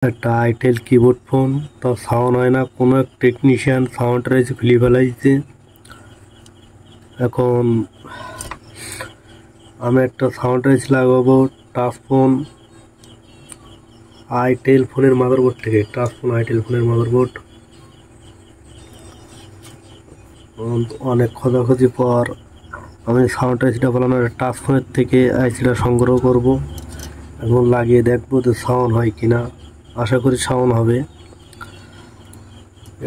একটা itel keyboard phone, তাও sound হয় না। কোনো এক টেকনিশিয়ান সাউন্ডটা এসে খুলে ফেলাইছে। এখন আমি একটা সাউন্ড রাইস লাগাবো টাচ ফোন আইটেল ফোনের মাদারবোর্ড থেকে। টাচ ফোন আইটেল ফোনের মাদারবোর্ড অনেক খোঁজাখুঁজি পর আমি সাউন্ড আইসিটা বলানো টাচ ফোনের থেকে আইসিটা সংগ্রহ করব এবং লাগিয়ে দেখবো যে সাউন্ড হয় কিনা। আশা করি সাউন্ড হবে।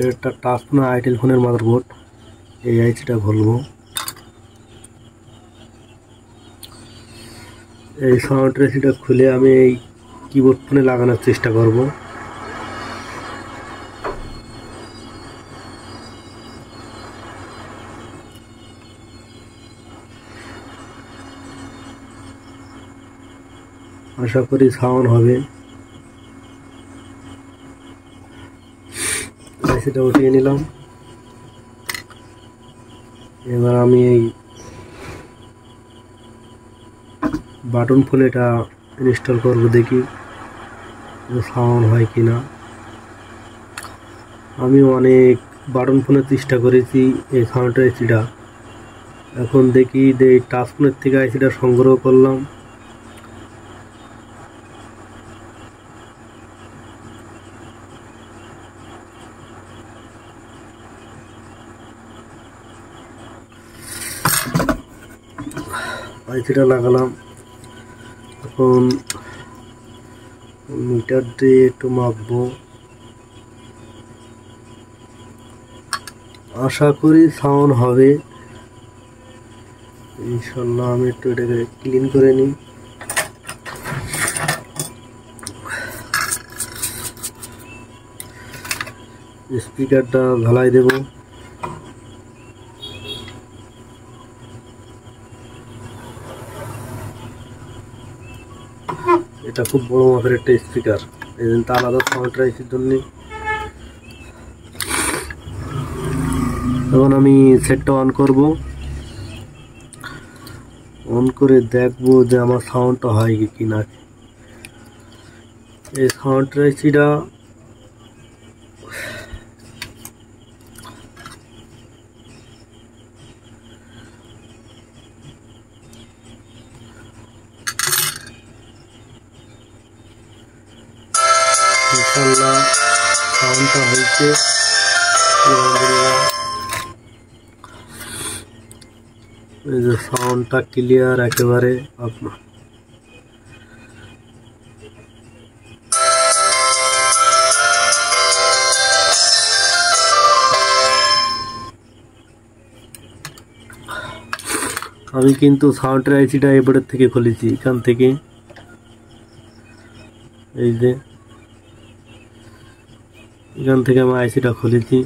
এটা টাচ ফোন আইটেল ফোনের মাদারবোর্ড। এই আইসিটা খুলবো। এই সাউন্ড আইসিটা খুলে আমি এই কিবোর্ড ফোনে লাগানোর চেষ্টা করব। আশা করি সাউন্ড হবে। আইসিটা উঠিয়ে নিলাম। এবার আমি এই বাটন ফোনে এটা ইনস্টল করব, দেখি সাউন্ড হয় কিনা। আমি অনেক বাটন ফোনে চেষ্টা করেছি এই সাউন্ড আইসিটা। এখন দেখি যে এই টাচ ফোনের থেকে আইসিটা সংগ্রহ করলাম। আইসিটা লাগালাম। এখন মিটার দিয়ে একটু মাপবো। আশা করি সাউন্ড হবে ইনশাল্লাহ। আমি একটু এটাকে ক্লিন করে নিই। স্পিকারটা ঢালাই দেব। এটা খুব বড় মাপের একটা স্পিকার, এই জন্য আলাদা সাউন্ড রাইসের জন্য। এখন আমি সেটটা অন করব। অন করে দেখবো যে আমার সাউন্ডটা হয় কি না। এই সাউন্ড রাইসিটা ইনশাল্লাহ সাউন্ডটা হয়েছে। এই যে সাউন্ডটা ক্লিয়ার একেবারে। আপনার আমি কিন্তু সাউন্ড আইসিটা এবারের থেকে খুলেছি, এখান থেকে এই যে এখান থেকে আমি আইসিটা খুলেছি।